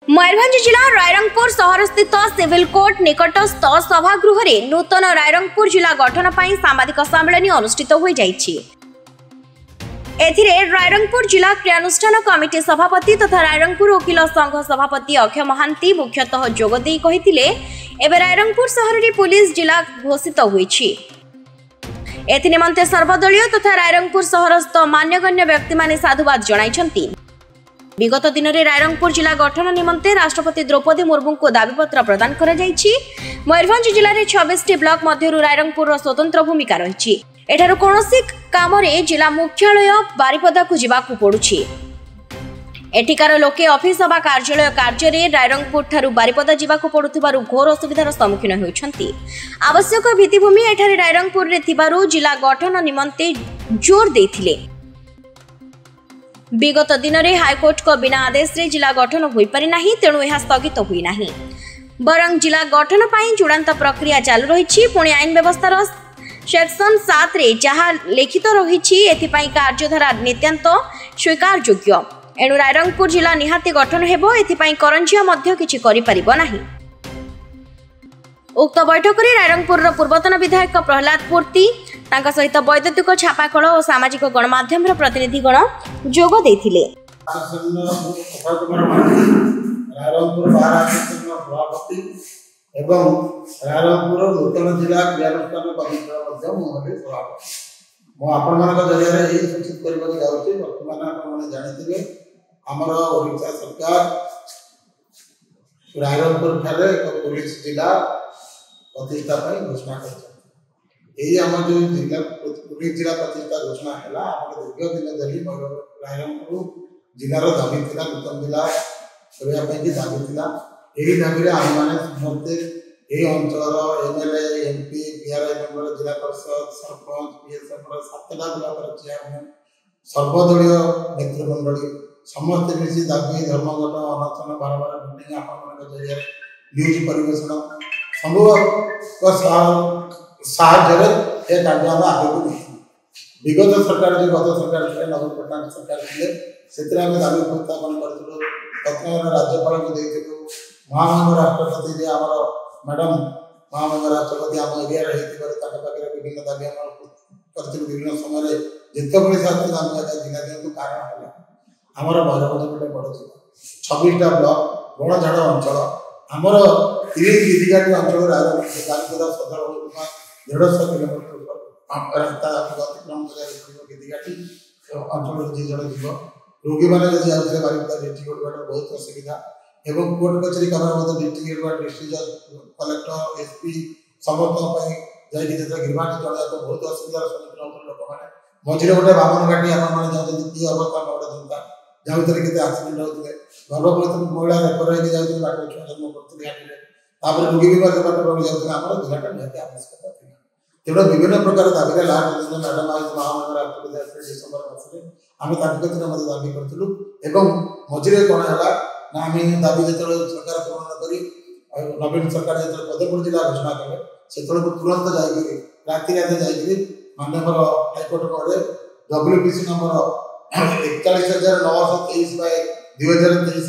मयूरभंज जिला रायरंगपुर सहर स्थित सिविल कोर्ट निकटस्थ सभागृह में नूतन रायरंगपुर जिला गठन पर सांबादिक सम्मेलन अनुष्ठित हो जाइछि। रायरंगपुर जिला क्रियानुष्ठान कमिटी सभापति तथा रायरंगपुर वकील संघ सभापति अक्षय महांती मुख्यतः जोगदे कहिथिले एबे रायरंगपुर सहर रे पुलिस जिला घोषित होईछि। एथिनिमंते सर्वदलीय तथा रायरंगपुर सहरस्थ मान्यगण्य व्यक्ति माने साधुवाद जणाइछन्ति। विगत दिन में रायरंगपुर जिला गठन निमंते राष्ट्रपति द्रौपदी मुर्मू को दाबीपत्र प्रदान करा जायछि। मयूरभंज जिले में 26 ब्लॉक मध्यरु रायरंगपुर स्वतंत्र भूमिका रही। एठारु कोनोसी कामरे जिला मुख्यालय बारिपदा को जिबाकु पड़ुछि। एठिकार लोके ऑफिस वा कार्यालय कार्य रे रायरंगपुर ठारू बारिपदा जिबाकु पड़ुथिबारु घोर असुविधार सम्मुखीन होइछन्ति। आवश्यक भित्तिभूमि एठारे रायरंगपुर रे थिबारु जिला गठन निमंते जोर देथिले। विगत दिन में हाईकोर्ट को बिना आदेश रे जिला गठन हो पारि नाही, तेणु यह स्थगित हुई नाही। बरं जिला गठन पाई चूड़ांत प्रक्रिया चालू रही। पुणी आईन व्यवस्थार सेक्शन 7 रे जहाँ लिखित रही एथिपाई कार्यधारा नित्यांत स्वीकार योग्य। एणु रायरंगपुर जिला निहाती गठन हेबो, एथिपाई करंजिया मध्य किछि करि परिबो नाही। उक्त बैठक में रायरंगपुर पूर्वतन विधायक प्रहलाद पूर्ति तांका सहित वैद्युतिक छापाकल और सामाजिक गणमाध्यम प्रतिनिधिगण जोग देथिले। रायरंगपुर सभापति एवं रायरंगपुर नूतन जिला क्रियानुष्ठान कमिटी सभापति मु आपण जरिया सूचित करने जाऊँगी। बर्तमान आपने जानते आमर ओडिशा सरकार रायरंगपुर ठारे एक पुलिस जिला प्रतिष्ठा घोषणा कर जो जिला पुलिस जिला प्रतिष्ठा घोषणा है दीर्घ दिन धरी रायरंगपुर जिलार दाबी था नूतन जिला करने दाबी था। यही दाबी आम मैंने समस्ते यही अंचल एमएलए एमपी पीआरआई मेंबर जिला परिषद सरपंच पीएसएफ 7टा ब्लॉक चेयरमैन सर्वदलीय नेतृमंडली समस्ते मिसी दाबी धर्मघट अनशन बारंबार मीटिंग आपण जरिए न्यूज परिवेषण संभव साहय कार्य आगे को विगत सरकार जो गत सरकार थे नवीन पट्टनायक सरकार थे से दाबी उपस्थापन करूँ। तत्कालीन राज्यपाल को देलु महामहिम राष्ट्रपति जी आम मैडम महामहिम राष्ट्रपति आम एरिया पाखे विभिन्न दाबी करूँ। विभिन्न समय जिते बड़े जिला दिंतु कारण है आमर मयूरभंज गोटे बड़ जिला 26टा ब्लॉक बड़झाड़ अंचल आमर 30 विधिकारी अंचल रायरंगपुर सदर 150 किलोमीटर रास्ता अतिक्रम विधिघाटी अंचल जी जड़े जीव रोगी मैंने जाते बारिपदा डिस्ट्रिक्ट हेडक्वार्टर बहुत असुविधा एवं कोर्ट कचेरी cum district headquarter district collector SP समस्त गिरबाणी चढ़ा बहुत असुविधार सम्मुखीन होते लोक मैंने मझे गोटे बामन घाटी आपने जानते कि अवस्था गोटे जनता जहाँ केते एक्सीडेंट होते गर्भवती महिला रेफर होकर जाते बाट छुआ जन्म करते घाटी रोगी भी जाते आम जिलाटा निहत आवश्यकता थी। तेणु विभिन्न प्रकार दाबी लास्ट दिन मैडम आज महामहिम राष्ट्रपति डिसेम्बर मासरे आम दाबी करूँ। मझे कौन है ना आम दाबी जो सरकार पूरण कर नवीन सरकार जो पदपुर जिला घोषणा कले से तुरंत राति जा माननीय हाईकोर्ट गले WPC नंबर 41,923/2023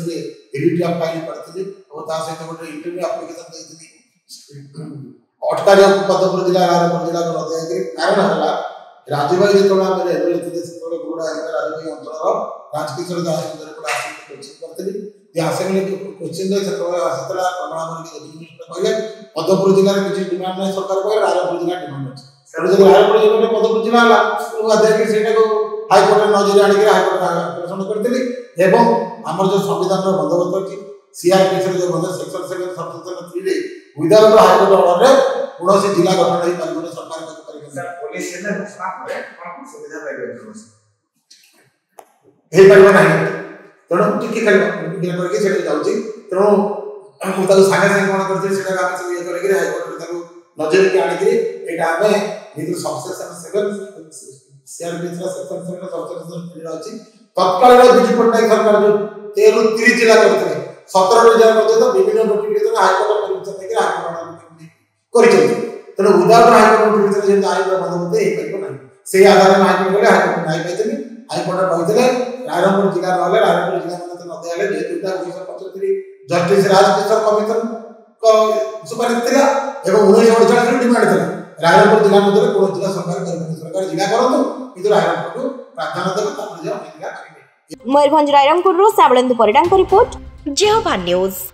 रिट फाइल करती सहित गोटे इंटरव्यू आप्लिकेसन अटकारी पदपुर जिला रायरंगपुर जिला को नदी कारण है राजभाई जो एमएलए थे गुरुड़ा राजभाई अंचल राजकिशोर दास कोचिंग करी आसेंबली कोचिंग कहले पदपुर जिले में किसी डिमांड नहीं सरकार कहे रायरंगपुर जिला डिमांड अच्छे जब रायरंगपुर जिले पदपुर जिला हाईकोर्ट नजर आने हाईकोर्ट प्रेषण करी आम जो संविधान बंदोबस्त अच्छी सीआरपीसी जो बंद section 7 subsection 3 without high court order कौन जिला गठन हो पारे सरकार पुलिस घोषणा करे कौन सुविधा ना तेणु टी करके जाऊँगी। तेणु मुझे सागे सागे कौन कर हाईकोर्ट नजर के आनिक सबसेक्शन 7 सीआरपीसी सेक्शन 7 सबसेक्शन 3 अच्छी तत्कालीन विजु पट्टनायक सरकार जो 13 30 जिला करते 17 जिला पर्यटन विभिन्न नोटिफिकेशन हाईकोर्ट परमिशन हाईकोर्ट तेणु विदाउट हाईकोर्ट नोटिफिकेशन आईन बंदोबस्त हो से आधार में हाईकोर्ट गले हाईकोर्ट नहीं पाई हाईकोर्ट कहते रायरंगपुर जिला ना रायरंगपुर जिला मैंने नदिया जेहतु 1975 जस्टिस राजकिशोर कमिशन को सुपारिश थिला एवं 1948 डिमांड थिला रायरंगपुर जिला मध्य कौन जिला सरकार जिला करतु किंतु रायरंगपुर को प्राधान्य देबे तापर जे जिला करिवे। मयूरभंज रायरंगपुर रो साबलेंदु परिडांग रिपोर्ट जेहोभा न्यूज।